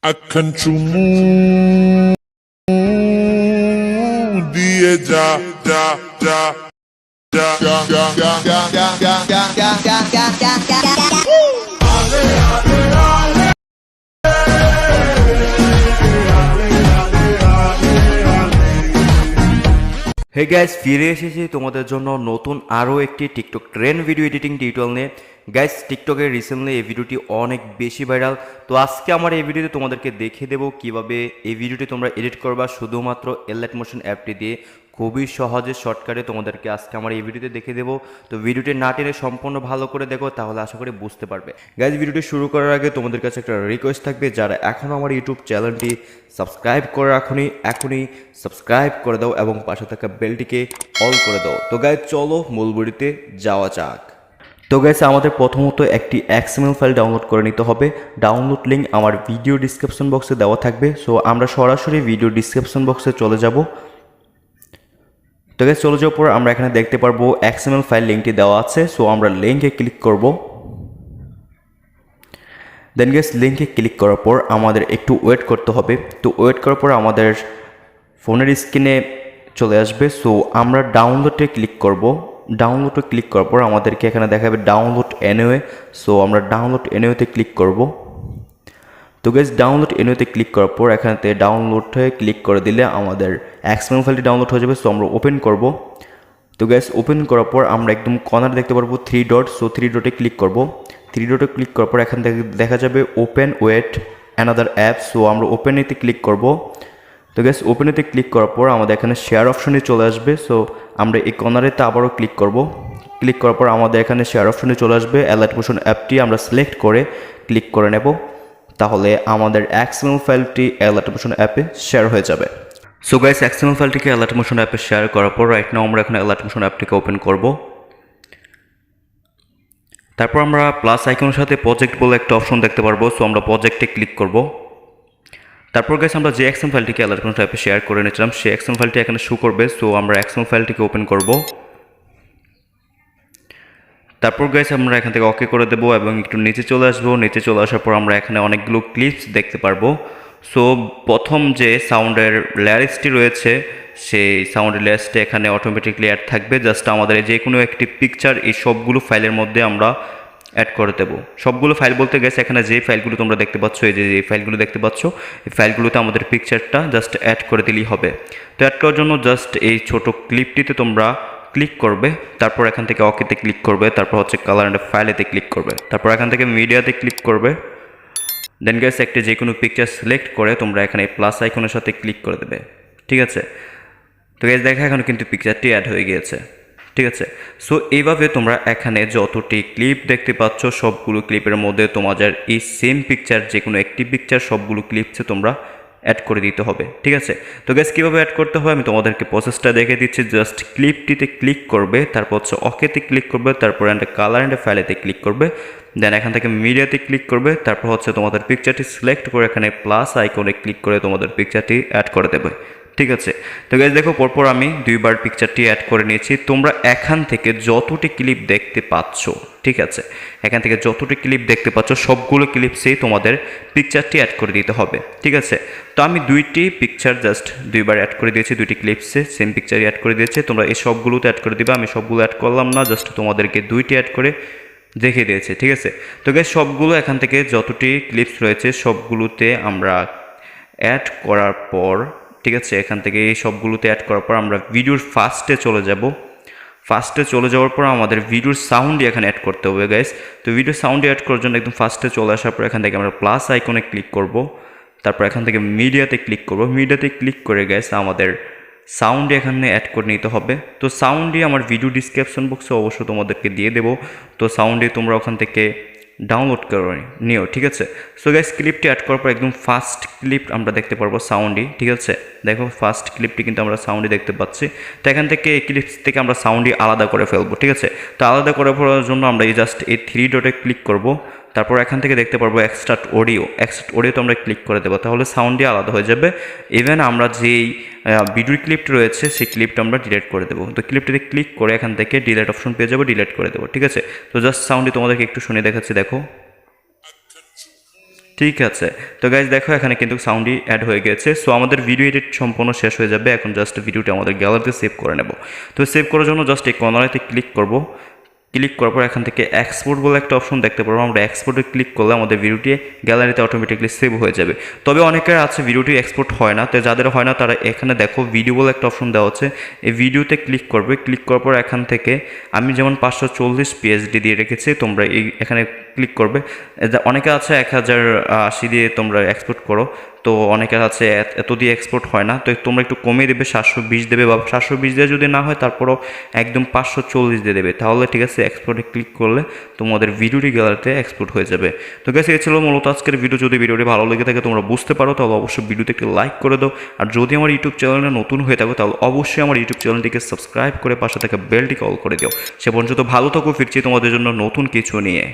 আখান চুমু দিয়ে যা যা যা যা যা যা যা হে গাইস, ফিরে এসেছি তোমাদের জন্য নতুন আরও একটি TikTok trend video editing tutorial নিয়ে। গাইস, টিকটকে রিসেন্টলি এই ভিডিওটি অনেক বেশি ভাইরাল। তো আজকে আমার এই ভিডিওতে তোমাদেরকে দেখিয়ে দেবো কিভাবে এই ভিডিওটি তোমরা এডিট করবা শুধুমাত্র লাইট মোশন অ্যাপটি দিয়ে। খুবই সহজে শর্টকাটে তোমাদেরকে আজকে আমার এই ভিডিওতে দেখিয়ে দেবো। তো ভিডিওটি না টেনে সম্পূর্ণ ভালো করে দেখো, তাহলে আশা করি বুঝতে পারবে। গাইস, ভিডিওটি শুরু করার আগে তোমাদের কাছে একটা রিকোয়েস্ট থাকবে, যারা এখনও আমার ইউটিউব চ্যানেলটি সাবস্ক্রাইব করে এখনই সাবস্ক্রাইব করে দাও এবং পাশে থাকা বেলটিকে অল করে দাও। তো গাইস, চলো মূল ভিডিওতে যাওয়া যাক। তো গাইস, আমাদের প্রথমত একটি XML ফাইল ডাউনলোড করে নিতে হবে। ডাউনলোড লিঙ্ক আমার ভিডিও ডিসক্রিপশন বক্সে দেওয়া থাকবে। সো আমরা সরাসরি ভিডিও ডিসক্রিপশন বক্সে চলে যাব। তো গাইস, চলে যাওয়ার পর আমরা এখানে দেখতে পারবো XML ফাইল লিঙ্কটি দেওয়া আছে। সো আমরা লিঙ্কে ক্লিক করব। দেন গাইস, লিঙ্কে ক্লিক করার পর আমাদের একটু ওয়েট করতে হবে। তো ওয়েট করার পর আমাদের ফোনের স্ক্রিনে চলে আসবে। সো আমরা ডাউনলোডে ক্লিক করব। ডাউনলোডে ক্লিক করার পর আমাদেরকে এখানে দেখাবে ডাউনলোড এনিওয়ে। সো আমরা ডাউনলোড এনিওয়েতে ক্লিক করব। তো গাইস, ডাউনলোড এনিওয়েতে ক্লিক করার পর এখানেতে ডাউনলোডে ক্লিক করে দিলে আমাদের XML ফাইলটি ডাউনলোড হয়ে যাবে। সো আমরা ওপেন করব। তো গাইস, ওপেন করার পর আমরা একদম কর্নারে দেখতে পারবো 3 ডট। সো 3 ডটে ক্লিক করব। 3 ডটে ক্লিক করার পর এখান থেকে দেখা যাবে open with another app. So আমরা ওপেন এতে ক্লিক করব। তো গাইস, ওপেন এতে ক্লিক করার পর আমাদের এখানে শেয়ার অপশনে চলে আসবে। সো আমরা এই কর্নারেতে আবারও ক্লিক করব। ক্লিক করার পর আমাদের এখানে শেয়ার অপশনে চলে আসবে। লাইট মোশন অ্যাপটি আমরা সিলেক্ট করে ক্লিক করে নেব, তাহলে আমাদের XML ফাইলটি লাইট মোশন অ্যাপে শেয়ার হয়ে যাবে। সো গাইস, XML ফাইলটিকে লাইট মোশন অ্যাপে শেয়ার করার পর রাইট নাও আমরা এখানে লাইট মোশন অ্যাপটিকে ওপেন করব। তারপর আমরা প্লাস আইকনের সাথে প্রজেক্ট বলে একটা অপশন দেখতে পারবো। সো আমরা প্রজেক্টে ক্লিক করব। তারপর গাইস, আমরা যে XML ফাইলটিকে লাইট মোশন অ্যাপে শেয়ার করে নিয়েছিলাম সেই XML ফাইলটি এখানে শো করবে। সো আমরা XML ফাইলটিকে ওপেন করব। তারপর গাইস, আমরা এখান থেকে ওকে করে দেবো এবং একটু নিচে চলে আসবো। নিচে চলে আসার পর আমরা এখানে অনেকগুলো ক্লিপস দেখতে পারবো। সো প্রথম যে সাউন্ডের লেয়ারিস্টটি রয়েছে সেই সাউন্ডের লেয়ারিস্টটি এখানে অটোমেটিকলি অ্যাড থাকবে। জাস্ট আমাদের যে কোনো একটি পিকচার এই সবগুলো ফাইলের মধ্যে আমরা অ্যাড করে দেবো। সবগুলো ফাইল বলতে গেছে এখানে যে ফাইলগুলো তোমরা দেখতে পাচ্ছ, এই যে ফাইলগুলো দেখতে পাচ্ছ, এই ফাইলগুলোতে আমাদের পিকচারটা জাস্ট অ্যাড করে দিলেই হবে। তো অ্যাড করার জন্য জাস্ট এই ছোট ক্লিপটিতে তোমরা ক্লিক করবে। তারপর এখান থেকে ওকেতে ক্লিক করবে। তারপর হচ্ছে কালার অ্যান্ড ফাইলেতে ক্লিক করবে। তারপর এখান থেকে মিডিয়াতে ক্লিক করবে। দেন গাইস, একটা যে কোনো পিকচার সিলেক্ট করে তোমরা এখানে প্লাস আইকনের সাথে ক্লিক করে দেবে। ঠিক আছে? তো গাইস, দেখা এখন কিন্তু পিকচারটি অ্যাড হয়ে গিয়েছে। ঠিক আছে? সো এইভাবে তোমরা এখানে যতটি ক্লিপ দেখতে পাচ্ছ সবগুলো ক্লিপের মধ্যে তোমাদের এই সেম পিকচার যে কোনো একটি পিকচার সবগুলো ক্লিপসে তোমরা অ্যাড করে দিতে হবে। ঠিক আছে? তো গাইস, কীভাবে অ্যাড করতে হয় আমি তোমাদেরকে প্রসেসটা দেখে দিচ্ছি। জাস্ট ক্লিপটিতে ক্লিক করবে, তারপর হচ্ছে ওকেতে ক্লিক করবে, তারপর কালার অ্যান্ড ফাইলেতে ক্লিক করবে। দেন এখান থেকে মিডিয়াতে ক্লিক করবে। তারপর হচ্ছে তোমাদের পিকচারটি সিলেক্ট করে এখানে প্লাস আইকনে ক্লিক করে তোমাদের পিকচারটি অ্যাড করে দেবে। ঠিক আছে? তো গাইস, দেখো পরপর আমি দুইবার পিকচারটি অ্যাড করে নিয়েছি। তোমরা এখান থেকে যতটি ক্লিপ দেখতে পাচ্ছ, ঠিক আছে, এখান থেকে যতটি ক্লিপ দেখতে পাচ্ছ সবগুলো ক্লিপসেই তোমাদের পিকচারটি অ্যাড করে দিতে হবে। ঠিক আছে? তো আমি দুইটি পিকচার জাস্ট দুইবার অ্যাড করে দিয়েছি, দুইটি ক্লিপসে সেম পিকচারই অ্যাড করে দিয়েছি। তোমরা এই সবগুলোতে অ্যাড করে দিবে। আমি সবগুলো অ্যাড করলাম না, জাস্ট তোমাদেরকে দুইটি অ্যাড করে দেখিয়ে দিয়েছে। ঠিক আছে? তো গাইস, সবগুলো এখান থেকে যতটি ক্লিপস রয়েছে সবগুলোতে আমরা অ্যাড করার পর, ঠিক আছে, এখান থেকে এই সবগুলোতে অ্যাড করার পর আমরা ভিডিওর ফার্স্টে চলে যাব। ফার্স্টে চলে যাওয়ার পর আমাদের ভিডিওর সাউন্ডই এখানে অ্যাড করতে হবে গাইস। তো ভিডিওর সাউন্ড অ্যাড করার জন্য একদম ফার্স্টে চলে আসার পর এখান থেকে আমরা প্লাস আইকনে ক্লিক করব। তারপর এখান থেকে মিডিয়াতে ক্লিক করব। মিডিয়াতে ক্লিক করে গাইস আমাদের সাউন্ডে এখানে অ্যাড করে নিতে হবে। তো সাউন্ডই আমার ভিডিও ডিসক্রিপশন বক্সে অবশ্য তোমাদেরকে দিয়ে দেবো। তো সাউন্ডে তোমরা ওখান থেকে ডাউনলোড করে নিও। ঠিক আছে? সো গাইস, ক্লিপটি অ্যাড করার পর একদম ফার্স্ট ক্লিপ আমরা দেখতে পারবো সাউন্ডই। ঠিক আছে? দেখো ফার্স্ট ক্লিপটি কিন্তু আমরা সাউন্ডই দেখতে পাচ্ছি। তো এখান থেকে এই ক্লিপস থেকে আমরা সাউন্ডই আলাদা করে ফেলবো। ঠিক আছে? তো আলাদা করে ফেলার জন্য আমরা এই জাস্ট এই 3 ডটে ক্লিক করব। তারপর এখান থেকে দেখতে পারবো এক্সট্রাক্ট অডিওতে আমরা ক্লিক করে দেবো, তাহলে সাউন্ডই আলাদা হয়ে যাবে। ইভেন আমরা যেই ভিডিও ক্লিপটা রয়েছে সেই ক্লিপটা আমরা ডিলিট করে দেবো। তো ক্লিপটিতে ক্লিক করে এখান থেকে ডিলিট অপশন পেয়ে যাবো, ডিলিট করে দেবো। ঠিক আছে? তো জাস্ট সাউন্ডই তোমাদেরকে একটু শুনে দেখাচ্ছি, দেখো। ঠিক আছে, তো গাইজ দেখো এখানে কিন্তু সাউন্ডই অ্যাড হয়ে গেছে। সো আমাদের ভিডিও এডিট সম্পূর্ণ শেষ হয়ে যাবে। এখন জাস্ট ভিডিওটা আমাদের গ্যালারিতে সেভ করে নেব। তো সেভ করার জন্য জাস্ট এই কর্নারেতে ক্লিক করব। ক্লিক করার পর এখান থেকে এক্সপোর্ট বলে একটা অপশন দেখতে পারবো। আমরা এক্সপোর্টে ক্লিক করলে আমাদের ভিডিওটি গ্যালারিতে অটোমেটিকলি সেভ হয়ে যাবে। তবে অনেকের আছে ভিডিওটি এক্সপোর্ট হয় না, তো যাদের হয় না তারা এখানে দেখো ভিডিও বলে একটা অপশন দেওয়া হচ্ছে, এই ভিডিওতে ক্লিক করবে। ক্লিক করার পর এখান থেকে আমি যেমন 540 পিএইচডি দিয়ে রেখেছি, তোমরা এই এখানে ক্লিক করবে। অনেকে আছে 1080 দিয়ে তোমরা এক্সপোর্ট করো, তো অনেকের আছে এত দিয়ে এক্সপোর্ট হয় না, তো তোমরা একটু কমিয়ে দেবে, 720 দেবে, বা 720 দিয়ে যদি না হয় তারপরও একদম 540 দিয়ে দেবে, তাহলে ঠিক আছে এক্সপোর্টে ক্লিক করলে তোমাদের ভিডিওটি গ্যালারিতে এক্সপোর্ট হয়ে যাবে। তো গ্যাস এই ছিল মূলত আজকের ভিডিও। যদি ভিডিওটি ভালো লেগে থাকে তোমরা বুঝতে পারো তাহলে অবশ্যই ভিডিওতে একটি লাইক করে দাও। আর যদি আমার ইউটিউব চ্যানেলে নতুন হয়ে থাকো তাহলে অবশ্যই আমার ইউটিউব চ্যানেলটিকে সাবস্ক্রাইব করে পাশে থাকা বেলটিকে অল করে দিও। সে পর্যন্ত ভালো থাকো, ফিরছি তোমাদের জন্য নতুন কিছু নিয়ে।